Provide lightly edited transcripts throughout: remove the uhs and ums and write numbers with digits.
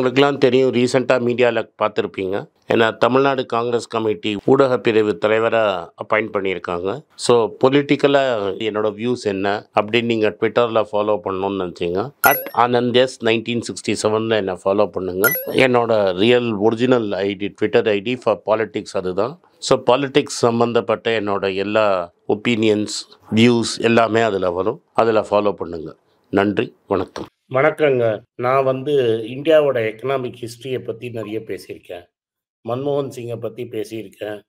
உங்களுக்கெல்லாம் தெரியும் ரீசெண்டாக மீடியாவில் பார்த்துருப்பீங்க. ஏன்னா தமிழ்நாடு காங்கிரஸ் கமிட்டி ஊடக பிரிவு தலைவராக அப்பாயிண்ட் பண்ணியிருக்காங்க. ஸோ பொலிட்டிக்கலாக என்னோட வியூஸ் என்ன அப்படின்னு நீங்கள் ட்விட்டரில் ஃபாலோ பண்ணணும்னு நினச்சிங்க @AnandS 1967 என்னை ஃபாலோ பண்ணுங்கள். என்னோட real original ID Twitter ID for politics அதுதான். ஸோ பாலிட்டிக்ஸ் சம்மந்தப்பட்ட என்னோட எல்லா ஒப்பீனியன்ஸ் வியூஸ் எல்லாமே அதில் வரும். அதில் ஃபாலோ பண்ணுங்கள். நன்றி, வணக்கம். வணக்கங்க. நான் இந்தியாவோட எக்கனாமிக் ஹிஸ்ட்ரியை பற்றி நிறைய பேசியிருக்கேன். மன்மோகன் சிங்கை பற்றி பேசியிருக்கேன்.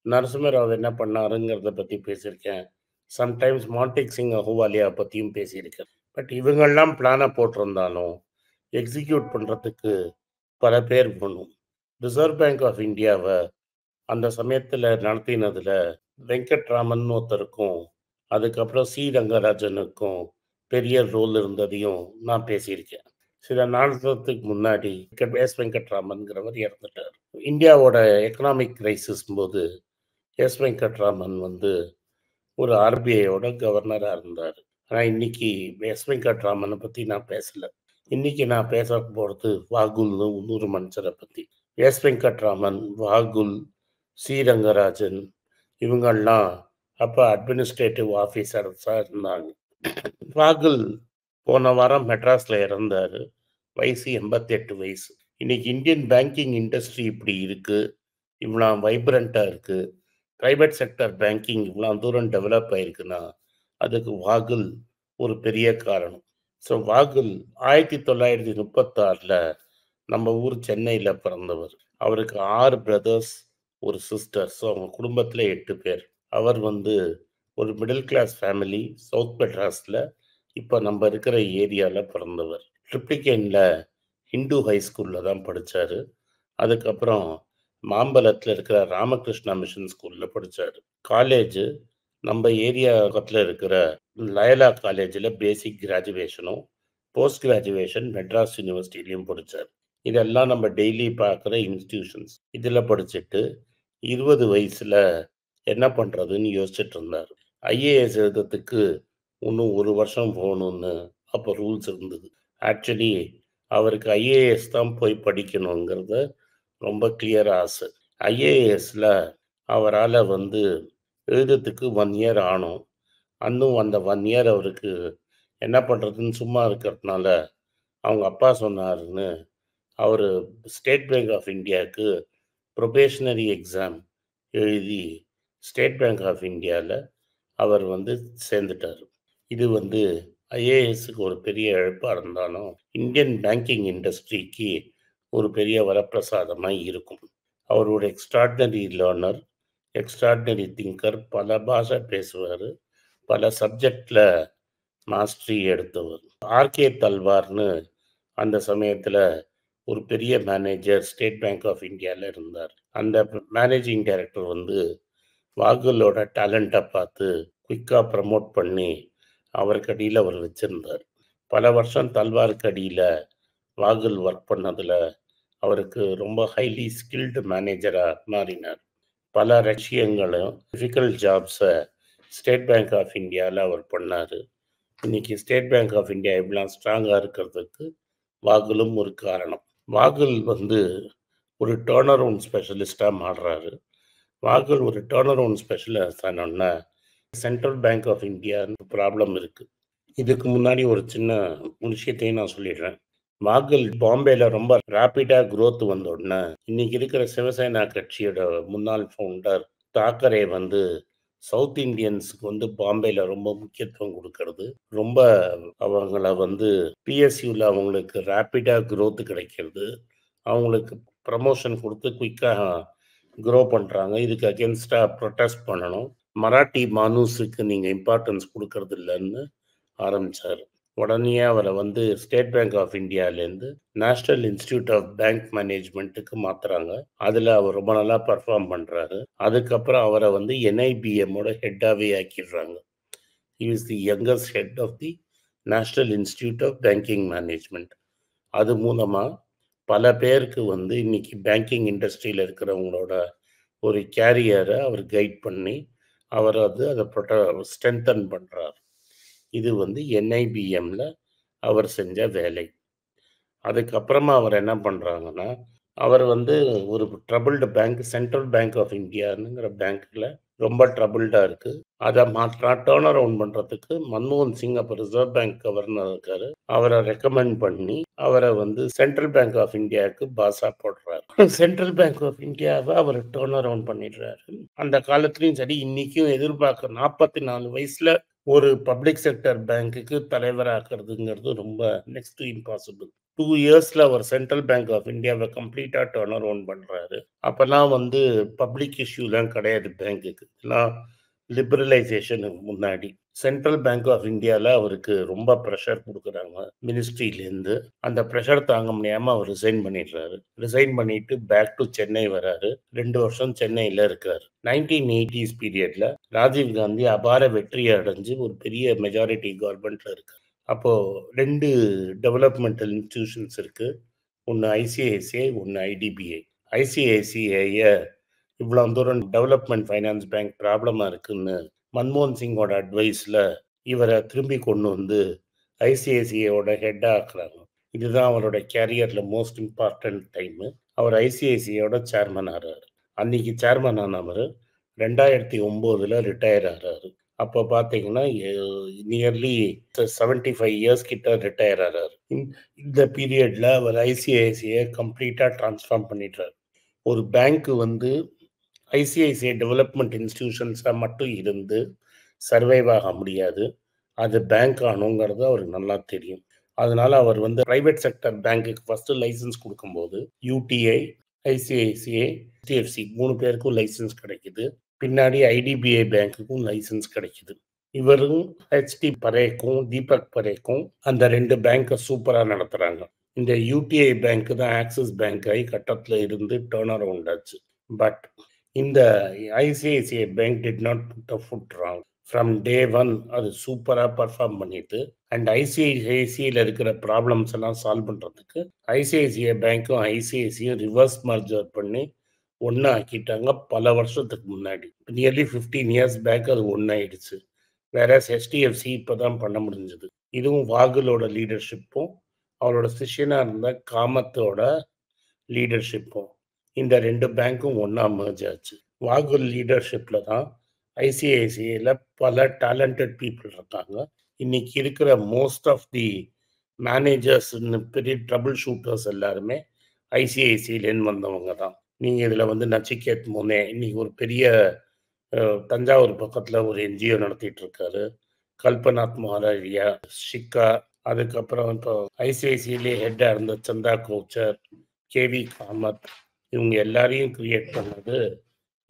நரசிம்மராவ் என்ன பண்ணாருங்கிறத பற்றி பேசியிருக்கேன். சம்டைம்ஸ் மான்டேக் சிங் அஹுவாலியா பற்றியும் பேசியிருக்கேன். பட் இவங்கெல்லாம் பிளானை போட்டிருந்தாலும் எக்ஸிக்யூட் பண்ணுறதுக்கு பல பேர் வேணும். ரிசர்வ் பேங்க் ஆஃப் இந்தியாவை அந்த சமயத்தில் நடத்தினதில் வெங்கட்ராமன் ஒருத்தருக்கும் அதுக்கப்புறம் சி ரங்கராஜனுக்கும் பெரிய ரோல் இருந்ததையும் நான் பேசியிருக்கேன். சில நாட்களுக்கு முன்னாடி எஸ் வெங்கட்ராமன்கிறவர் இறந்துட்டார். இந்தியாவோட எக்கனாமிக் கிரைசிஸ் போது எஸ் வெங்கட்ராமன் ஒரு ஆர்பிஐயோட கவர்னராக இருந்தார். ஆனால் இன்னைக்கு எஸ் வெங்கட்ராமனை பற்றி நான் பேசலை. இன்னைக்கு நான் பேச போகிறது வாகுல்னு இன்னொரு மனுஷரை பற்றி. எஸ் வெங்கட்ராமன், வாகுல், சி ரங்கராஜன் இவங்கெல்லாம் அப்போ அட்மினிஸ்ட்ரேட்டிவ் ஆஃபீஸர்ஸாக இருந்தாங்க. வாகுல் போன வாரம் மெட்ராஸில் இறந்தார். வயசு 88 வயசு. இன்னைக்கு இந்தியன் பேங்கிங் இண்டஸ்ட்ரி இப்படி இருக்குது, இவ்வளோ வைப்ரண்ட்டாக இருக்குது, ப்ரைவேட் செக்டர் பேங்கிங் இவ்வளோ தூரம் டெவலப் ஆகிருக்குன்னா அதுக்கு வாகுல் ஒரு பெரிய காரணம். ஸோ வாகுல் 1936 நம்ம ஊர் சென்னையில் பிறந்தவர். அவருக்கு 6 பிரதர்ஸ், ஒரு சிஸ்டர். ஸோ அவங்க குடும்பத்தில் 8 பேர். அவர் ஒரு மிடில் கிளாஸ் ஃபேமிலி, சவுத் மெட்ராஸில் இப்போ நம்ம இருக்கிற ஏரியாவில் பிறந்தவர். ட்ரிப்ளிகேனில் ஹிந்து ஹை ஸ்கூலில் தான் படித்தார். அதுக்கப்புறம் மாம்பலத்தில் இருக்கிற ராமகிருஷ்ணா மிஷன் ஸ்கூலில் படித்தார். காலேஜு நம்ம ஏரியா பக்கத்தில் இருக்கிற லயலா காலேஜில் பேசிக் கிராஜுவேஷனும் போஸ்ட் கிராஜுவேஷன் மெட்ராஸ் யூனிவர்சிட்டிலையும் படித்தார். இதெல்லாம் நம்ம டெய்லி பார்க்குற இன்ஸ்டிடியூஷன்ஸ். இதில் படிச்சுட்டு 20 வயசில் என்ன பண்ணுறதுன்னு யோசிச்சுட்டு இருந்தார். ஐஏஎஸ் எழுதுறதுக்கு இன்னும் 1 வருஷம் போகணுன்னு அப்போ ரூல்ஸ் இருந்தது. ஆக்சுவலி அவருக்கு ஐஏஎஸ் தான் போய் படிக்கணுங்கிறத ரொம்ப கிளியராக ஆசை. ஐஏஎஸில் அவரால் எழுதுறதுக்கு 1 இயர் ஆனோம். இன்னும் அந்த 1 இயர் அவருக்கு என்ன பண்ணுறதுன்னு சும்மா இருக்கிறதுனால அவங்க அப்பா சொன்னாருன்னு அவர் ஸ்டேட் பேங்க் ஆஃப் இந்தியாவுக்கு ப்ரொபேஷனரி எக்ஸாம் எழுதி ஸ்டேட் பேங்க் ஆஃப் இந்தியாவில் அவர் சேர்ந்துட்டார். இது ஐஏஎஸ்க்கு ஒரு பெரிய இழப்பாக இருந்தாலும் இந்தியன் பேங்கிங் இண்டஸ்ட்ரிக்கு ஒரு பெரிய வரப்பிரசாதமாக இருக்கும். அவர் ஒரு எக்ஸ்ட்ராடினரி லேர்னர், எக்ஸ்ட்ராடினரி திங்கர். பல பாஷை பேசுவார், பல சப்ஜெக்டில் மாஸ்டரி எடுத்தவர். ஆர்கே தல்வார்னு அந்த சமயத்தில் ஒரு பெரிய மேனேஜர் ஸ்டேட் பேங்க் ஆஃப் இந்தியாவில் இருந்தார். அந்த மேனேஜிங் டைரக்டர் வாகுலோட டேலண்ட்டை பார்த்து குயிக்காக ப்ரமோட் பண்ணி அவருக்கு அடியில் அவர் வச்சுருந்தார். பல வருஷம் தல்வாருக்கு அடியில் வாகுல் ஒர்க் பண்ணதில் அவருக்கு ரொம்ப ஹைலி ஸ்கில்டு மேனேஜராக மாறினார். பல விஷயங்களும் டிஃபிகல்ட் ஜாப்ஸை ஸ்டேட் பேங்க் ஆஃப் இந்தியாவில் அவர் பண்ணார். இன்றைக்கி ஸ்டேட் பேங்க் ஆஃப் இந்தியா இப்படிலாம் ஸ்ட்ராங்காக இருக்கிறதுக்கு வாகுலும் ஒரு காரணம். வாகுல் ஒரு டர்ன் அரவுண்ட் ஸ்பெஷலிஸ்டாக மாறுறாரு. வாகுல் ஒரு டர்ன் அரவுண்ட் ஸ்பெஷலிஸ்ட் ஆனோன்னா சென்ட்ரல் பேங்க் ஆஃப் இந்தியான்னு ப்ராப்ளம் இருக்குது. இதுக்கு முன்னாடி ஒரு சின்ன விஷயத்தையும் நான் சொல்லிடுறேன். வாகுல் பாம்பேயில் ரொம்ப ரேப்பிடாக க்ரோத் வந்த உடனே இன்றைக்கி இருக்கிற சிவசேனா கட்சியோட முன்னாள் ஃபவுண்டர் தாக்கரே சவுத் இந்தியன்ஸுக்கு பாம்பேயில் ரொம்ப முக்கியத்துவம் கொடுக்கறது, ரொம்ப அவங்கள பிஎஸ்யூவில் அவங்களுக்கு ரேப்பிடாக க்ரோத்து கிடைக்கிறது, அவங்களுக்கு ப்ரமோஷன் கொடுத்து குயிக்காக க்ரோ பண்ணுறாங்க. இதுக்கு அகென்ஸ்டாக ப்ரொட்டஸ்ட் பண்ணணும், மராட்டி மானூஸுக்கு நீங்கள் இம்பார்ட்டன்ஸ் கொடுக்கறது இல்லைன்னு ஆரம்பித்தார். உடனே அவரை ஸ்டேட் பேங்க் ஆஃப் இந்தியாவிலேருந்து நேஷ்னல் இன்ஸ்டிடியூட் ஆஃப் பேங்க் மேனேஜ்மெண்ட்டுக்கு மாற்றுறாங்க. அதில் அவர் ரொம்ப நல்லா பர்ஃபார்ம் பண்ணுறாரு. அதுக்கப்புறம் அவரை என்ஐபிஎம்மோட ஹெட்டாகவே ஆக்கிடுறாங்க. He is the youngest head of the national institute of banking management. அது மூலமாக பல பேருக்கு இன்னைக்கு பேங்கிங் இண்டஸ்ட்ரியில் இருக்கிறவங்களோட ஒரு கேரியரை அவர் கைட் பண்ணி அவர் அதை ஸ்ட்ரென்தன் பண்ணுறார். இது என்ஐபிஎம்மில் அவர் செஞ்ச வேலை. அதுக்கப்புறமா அவர் என்ன பண்றாங்கன்னா, அவர் வந்து ஒரு troubled bank central bank of இந்தியாங்கிற பேங்க்ல ரொம்ப ட்ரபிள்டா இருக்கு. அத டர்ன் அரவுண்ட் பண்றதுக்கு மன்மோகன் சிங் அப்ப ரிசர்வ் பேங்க் கவர்னர் இருக்காரு. அவர ரெக்கமெண்ட் பண்ணி, அவர வந்து சென்ட்ரல் பேங்க் ஆஃப் இந்தியாவுக்கு பாஸா போடுறாரு. சென்ட்ரல் பேங்க் ஆஃப் இந்தியாவ அவர் டர்ன் அரவுண்ட் பண்ணிடுறாரு. அந்த காலத்திலயும் சரி, இன்னைக்கும் எதிர்பார்க்க 44 வயசுல ஒரு பப்ளிக் செக்டர் பேங்க்குக்கு தலைவராக்குறதுங்கிறது ரொம்ப நெக்ஸ்ட் டு இம்பாசிபிள். 2 இயர்ஸ்ல அவர் சென்ட்ரல் பேங்க் ஆஃப் இந்தியாவ கம்ப்ளீட்டா டர்ன் அரவுண்ட் பண்றாரு. அப்பலாம் வந்து பப்ளிக் இஷ்யூலாம் கிடையாது பேங்க்குக்கு. எல்லாம் லிபரலைசேஷனுக்கு முன்னாடி. சென்ட்ரல் பேங்க் ஆஃப் இந்தியால அவருக்கு ரொம்ப பிரஷர் குடுக்குறாங்க மினிஸ்ட்ரியிலேருந்து. அந்த பிரஷர் தாங்க முடியாம அவர் ரிசைன் பண்ணிடுறாரு. ரிசைன் பண்ணிட்டு பேக் டூ சென்னை வராரு. 2 வருஷம் சென்னையில இருக்காரு. 1980ஸ் பீரியட்ல ராஜீவ் காந்தி அபார வெற்றி அடைஞ்சு ஒரு பெரிய மெஜாரிட்டி கவர்மெண்ட்ல இருக்காரு. அப்போ 2 டெவலப்மெண்டல் இன்ஸ்டிடியூஷன்ஸ் இருக்கு. ஒண்ணு ஐசிஐசிஐ, ஒண்ணு ஐடிபிஐ. ஐசிஐசிஐய இவ்வளோ தூரம் டெவலப்மெண்ட் ஃபைனான்ஸ் பேங்க் ப்ராப்ளமா இருக்குன்னு மன்மோகன் சிங்கோட அட்வைஸ்ல இவர திரும்பி கொண்டு வந்து ஐசிஐசிஐயோட ஹெட்டா ஆக்குறாங்க. இதுதான் அவரோட கேரியர்ல மோஸ்ட் இம்பார்ட்டன்ட் டைமு. அவர் ஐசிஐசிஐயோட சேர்மன் ஆறாரு. அன்னைக்கு சேர்மன் ஆனவரு 2009ல ரிட்டயர் ஆறாரு. அப்போ பார்த்தீங்கன்னா, நியர்லி 75 இயர்ஸ் கிட்ட ரிட்டயர் ஆறாரு. இந்த பீரியட்ல அவர் ஐசிஐசிஐ கம்ப்ளீட்டா ட்ரான்ஸ்ஃபார்ம் பண்ணிடுறாரு. ஒரு பேங்க் வந்து ஐசிஐசிஐ டெவலப்மெண்ட் இன்ஸ்டிடியூஷன்ஸா மட்டும் இருந்து சர்வைவ் ஆக முடியாது. அது பேங்க் ஆகணுங்கிறது அவருக்கு நல்லா தெரியும். அதனால அவர் வந்து பிரைவேட் செக்டர் பேங்க்குக்கு ஃபர்ஸ்ட் லைசென்ஸ் குடுக்கும்போது, யூடிஐ, ஐசிஐசிஐ, HDFC 3 பேருக்கும் லைசென்ஸ் கிடைக்குது. பின்னாடி ஐடிபிஐ பேங்க்குக்கும் லைசென்ஸ் கிடைக்குது. இவரும் ஹெச்டி பரேக்கும், தீபக் பரேக்கும் அந்த 2 பேங்க்க சூப்பரா நடத்துறாங்க. இந்த யூடிஐ பேங்க் தான் ஆக்சிஸ் பேங்க் ஆயி கட்டத்துல இருந்து டர்ன் அரவுண்ட் ஆச்சு. பட் இந்த ICICI bank did not put a foot wrong. From day 1 அது சூப்பரா பெர்ஃபார்ம் பண்ணிட்டு அண்ட் ஐசிஐசிஐல இருக்கிற ப்ராப்ளம்ஸ் எல்லாம் சால்வ் பண்றதுக்கு ஐசிஐசிஐ பேங்க்கும் ஐசிஐசியும் ரிவர்ஸ் மர்ஜர் பண்ணி ஒண்ணா ஆக்கிட்டாங்க பல வருஷத்துக்கு முன்னாடி. நியர்லி 15 இயர்ஸ் பேக் அது ஒண்ணாயிடுச்சு. வேறஸ் HDFC இப்பதான் பண்ண முடிஞ்சது. இதுவும் வாகுலோட லீடர்ஷிப்பும், அவரோட சிஷ்யனா இருந்த காமத்தோட லீடர்ஷிப்பும். இந்த 2 பேங்க்கும் ஒண்ணா மெர்ஜ் ஆச்சு. வாகுல் லீடர்ஷிப்ல தான் ஐசிஐசிஐல பல டேலண்டட் பீப்பிள் இருக்காங்க. இன்னைக்கு இருக்கிற மோஸ்ட் ஆஃப் தி மேனேஜர்ஸ் பெரிய ட்ரபிள் ஷூட்டர்ஸ் எல்லாருமே ஐசிஐசிஐலேருந்து வந்தவங்க தான். நீங்க இதுல வந்து நச்சிகேத் மோனே இன்னைக்கு ஒரு பெரிய தஞ்சாவூர் பக்கத்துல ஒரு என்ஜிஓ நடத்திட்டு இருக்காரு. கல்பநாத் மகாராஜியா, ஷிக்கா, அதுக்கப்புறம் இப்போ ஐசிஐசிஐலே ஹெட்டா இருந்த சந்தா கோச்சர், கேவி காமத், இவங்க எல்லாரையும் கிரியேட் பண்ணது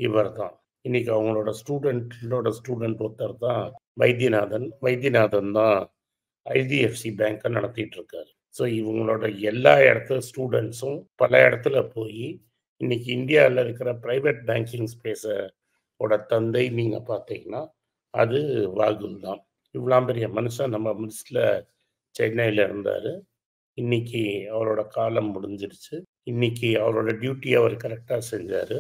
இவர் தான். இன்னைக்கு அவங்களோட ஸ்டூடெண்ட் ஒருத்தர் தான் வைத்தியநாதன். வைத்தியநாதன் தான் ஐடிஎஃப்சி பேங்கை நடத்திட்டு இருக்காரு. ஸோ இவங்களோட எல்லா இடத்துல ஸ்டூடெண்ட்ஸும் பல இடத்துல போய் இன்னைக்கு இந்தியாவில் இருக்கிற பிரைவேட் பேங்கிங் ஸ்பேஸோட தந்தை நீங்க பார்த்தீங்கன்னா அது வாகுல் தான். இவ்வளோ பெரிய மனுஷன் நம்ம மிஸ்ல சென்னையில் இருந்தார். இன்னைக்கு அவரோட காலம் முடிஞ்சிருச்சு. இன்னைக்கு அவரோட டியூட்டி அவர் கரெக்டாக செஞ்சார்.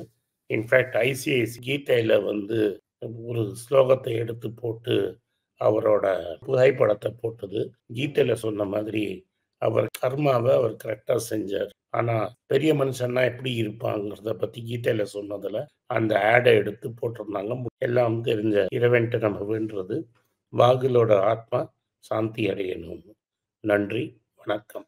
இன்ஃபேக்ட் ஐசிஐசி கீதையில் வந்து ஒரு ஸ்லோகத்தை எடுத்து போட்டு அவரோட புகைப்படத்தை போட்டது. கீதையில சொன்ன மாதிரி அவர் கர்மாவை அவர் கரெக்டாக செஞ்சார். ஆனால் பெரிய மனுஷன்னா எப்படி இருப்பாங்கிறத பற்றி கீதையில சொன்னதில் அந்த ஆடை எடுத்து போட்டிருந்தாங்க. எல்லாம் தெரிஞ்ச இறைவன்ட்டு நம்ம வேண்டுறது வாகுலோட ஆத்மா சாந்தி அடையணும். நன்றி, வணக்கம்.